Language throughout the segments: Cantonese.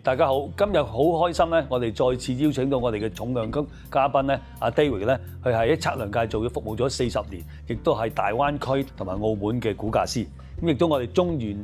大家好，今日好開心咧，我哋再次邀請到我哋嘅重量級嘉賓咧，阿 David 咧，佢係喺測量界做咗服務咗40年，亦都係大灣區同埋澳門嘅估價師。咁亦都我哋中原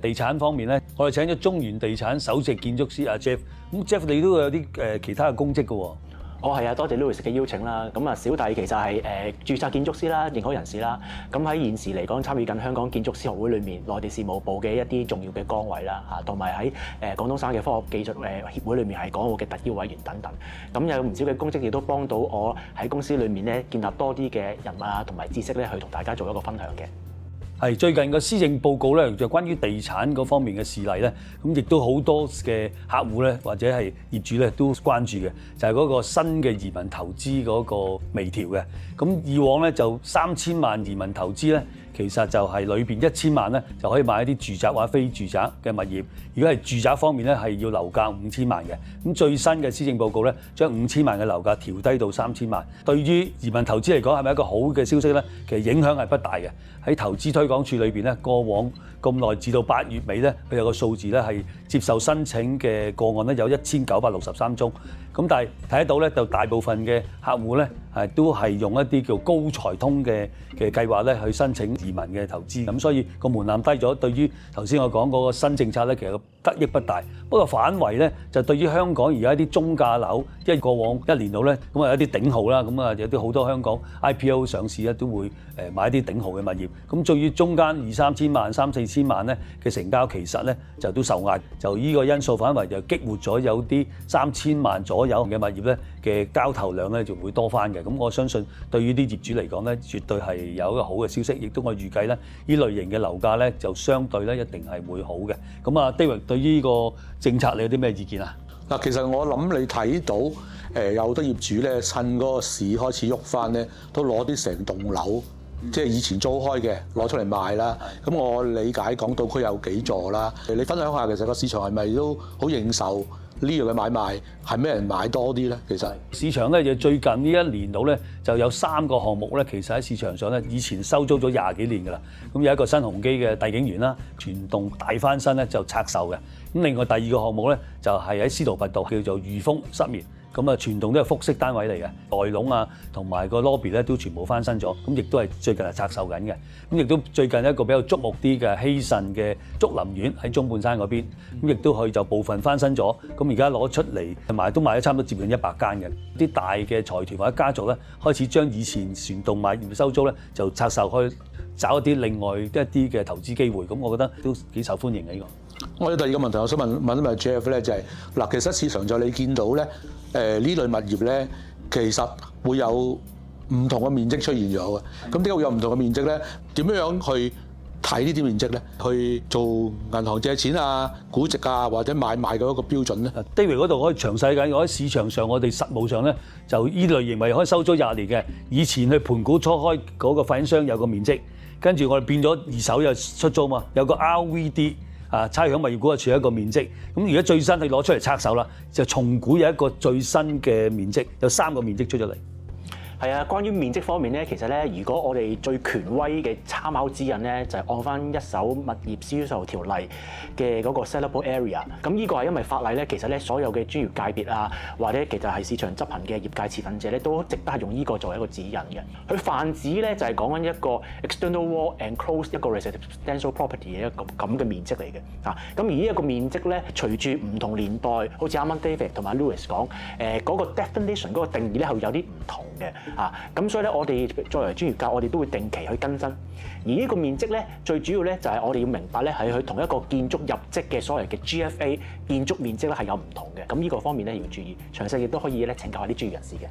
地產方面咧，我哋請咗中原地產首席建築師阿 Jeff。咁 Jeff 你都有啲其他嘅公職嘅喎。係啊，多謝 Louis 嘅邀請啦。咁啊，小弟其實係註冊建築師啦、認可人士啦。咁喺現時嚟講，參與緊香港建築師學會裏面內地事務部嘅一啲重要嘅崗位啦，同埋喺廣東省嘅科學技術協會裏面係港澳嘅特邀委員等等。咁有唔少嘅公職亦都幫到我喺公司裏面咧建立多啲嘅人物啊同埋知識咧，去同大家做一個分享嘅。係最近個施政報告咧，就關於地產嗰方面嘅事例咧，咁亦都好多嘅客戶咧，或者係業主咧都關注嘅，就係嗰個新嘅移民投資嗰個微調嘅。咁以往咧就3000萬移民投資咧，其實就係裏邊1000萬咧就可以買一啲住宅或者非住宅嘅物業。如果係住宅方面咧，係要樓價5000萬嘅。咁最新嘅施政報告咧，將5000萬嘅樓價調低到3000萬。對於移民投資嚟講，係咪一個好嘅消息咧？其實影響係不大嘅。喺投資推廣處裏邊咧，過往咁耐至到8月尾咧，佢有個數字咧係接受申請嘅個案咧有1963宗。咁但係睇得到咧，就大部分嘅客戶咧都係用一啲叫高才通嘅計劃咧去申請移民嘅投資。咁所以個門檻低咗，對於頭先我講嗰個新政策咧，其實得益不大。不過反為咧，就對於香港而家啲中價樓，因為過往1年度咧，咁啊有啲頂號啦，咁啊有啲好多香港 IPO 上市咧都會買一啲頂號嘅物業。咁至於中間2、3千萬、3、4千萬咧嘅成交，其實咧就都受壓。就依個因素反為就激活咗有啲3000萬左右嘅物業咧嘅交投量咧就會多翻嘅。咁我相信對於啲業主嚟講咧，絕對係有一個好嘅消息，亦都我預計咧呢類型嘅樓價咧就相對咧一定係會好嘅。咁啊 David 對於呢個政策你有啲咩意見啊？嗱，其實我諗你睇到有好多業主咧趁嗰個市開始喐翻咧，都攞啲成棟樓。即係以前租開嘅攞出嚟賣啦，咁我理解港島區有幾座啦，你分享下其實個市場係咪都好認受呢樣嘅買賣，係咩人買多啲咧？其實市場咧就最近呢1年度咧就有3個項目咧，其實喺市場上咧以前收租咗20幾年㗎啦。咁有一個新鴻基嘅帝景園啦，全棟大翻新咧就拆售嘅。咁另外第2個項目咧就係喺司徒拔道叫做裕豐失眠。咁啊，全棟都係複式單位嚟嘅，內籠啊同埋個 lobby 咧都全部翻新咗，咁亦都係最近係拆售緊嘅。咁亦都最近一個比較矚目啲嘅希慎嘅竹林苑喺中半山嗰邊，咁亦都佢就部分翻新咗，咁而家攞出嚟賣都賣咗差唔多接近100間嘅。啲大嘅財團或者家族咧開始將以前全棟買業收租咧就拆售去找一啲另外一啲嘅投資機會，咁我覺得都幾受歡迎嘅呢個。我有第2個問題，我想問一問 Jeff 咧，就係嗱，其實市場上你見到咧，呢類物業咧，其實會有唔同嘅面積出現咗嘅。咁點解會有唔同嘅面積咧？點樣去睇呢啲面積咧？去做銀行借錢啊、估值啊，或者買賣嘅一個標準咧？David 嗰度可以詳細解。我喺市場上，我哋實務上咧，就依類型為可以收租20年嘅。以前去盤古初開嗰個發展商有個面積，跟住我哋變咗二手又出租嘛，有個 RVD。差餉物業估價署一個面積，咁而家最新佢攞出嚟拆手啦，就重估有一個最新嘅面積，有3個面積出咗嚟。係啊，關於面積方面咧，其實咧，如果我哋最權威嘅參考指引咧，就係按翻一手物業銷售條例嘅嗰個 sellable area。咁呢個係因為法例咧，其實咧所有嘅專業界別啊，或者其實係市場執行嘅業界持份者咧，都值得係用呢個作為一個指引嘅。佢泛指咧就係講緊一個 external wall enclosed 一個 residential property 嘅一個咁嘅面積嚟嘅。咁而呢一個面積咧，隨住唔同年代，好似啱啱 David 同埋 Louis 講，嗰個 definition 嗰個定義咧係會有啲唔同嘅。咁所以咧，我哋作為專業界，我哋都會定期去更新。而呢個面積咧，最主要咧就係我哋要明白咧，係佢同一個建築入則嘅所謂嘅 GFA 建築面積咧係有唔同嘅。咁呢個方面咧要注意，詳細亦都可以咧請教下啲專業人士嘅。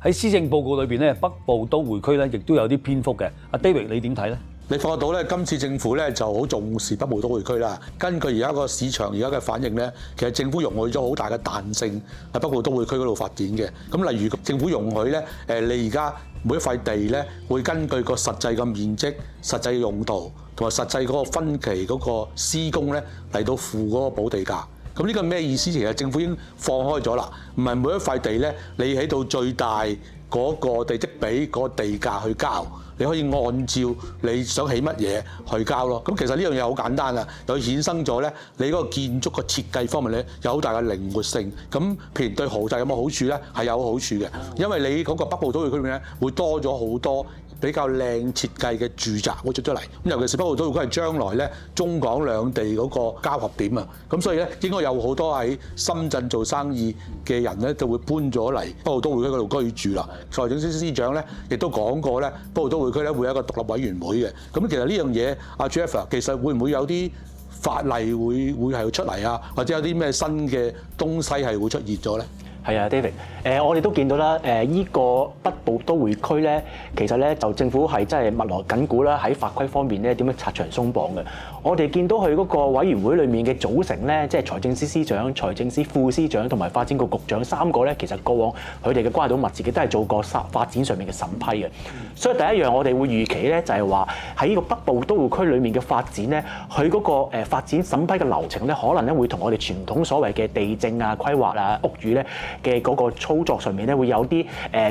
喺施政報告裏邊咧，北部都會區咧亦都有啲篇幅嘅。阿 David 你點睇咧？你發覺到咧，今次政府咧就好重視北部都會區啦。根據而家個市場而家嘅反應咧，其實政府容許咗好大嘅彈性喺北部都會區嗰度發展嘅。咁例如政府容許咧，你而家每一塊地咧會根據個實際嘅面積、實際嘅用途同埋實際嗰個分期嗰個施工咧嚟到付嗰個補地價。咁呢個咩意思？其實政府已經放開咗啦，唔係每一塊地咧，你起到最大嗰個地積比嗰個地價去交，你可以按照你想起乜嘢去交咯。咁其實呢樣嘢好簡單啊，又衍生咗咧，你嗰個建築個設計方面咧有好大嘅靈活性。咁譬如對豪宅有冇好處咧？係有好處嘅，因為你嗰個北部都會區裏面咧會多咗好多比較靚設計嘅住宅會出咗嚟。咁尤其是北部都會區係將來咧中港兩地嗰個交合點啊。咁所以咧應該有好多喺深圳做生意嘅人咧就會搬咗嚟北部都會區嗰度居住啦。財政司司長咧亦都講過咧，北部都會區咧會有一個獨立委員會嘅。咁其實呢樣嘢，阿 Jeff 其實會唔會有啲法例會係出嚟啊？或者有啲咩新嘅東西係會出現咗咧？係啊，David，我哋都見到啦，依個北部都會區咧，其實咧就政府係真係密鑼緊鼓啦，喺法規方面咧點樣拆牆鬆綁嘅。我哋見到佢嗰個委員會裡面嘅組成咧，即係財政司司長、財政司副司長同埋發展局局長三個咧，其實過往佢哋嘅關係都密切嘅，都係做過發展上面嘅審批嘅。所以第一樣我哋會預期咧，就係話喺呢個北部都會區裡面嘅發展咧，佢嗰個發展審批嘅流程咧，可能咧會同我哋傳統所謂嘅地政啊、規劃啊、屋宇咧嘅嗰個操作上面咧，會有啲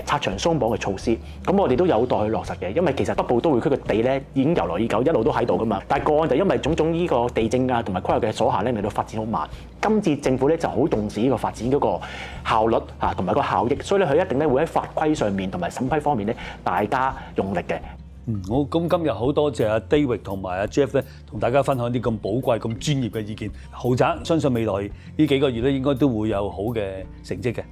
拆牆鬆綁嘅措施。咁我哋都有待去落實嘅，因為其實北部都會區嘅地咧已經由來已久，一路都喺度噶嘛。但係個案就因為種種呢個地政啊同埋規劃嘅所限咧，令到發展好慢。今次政府咧就好重視呢個發展嗰個效率啊同埋個效益，所以咧佢一定咧會喺法規上面同埋審批方面咧大家用力嘅。好，咁今日好多謝阿 David 同埋阿 Jeff 咧，同大家分享啲咁寶貴、咁專業嘅意見。豪宅相信未來呢幾個月咧，應該都會有好嘅成績嘅。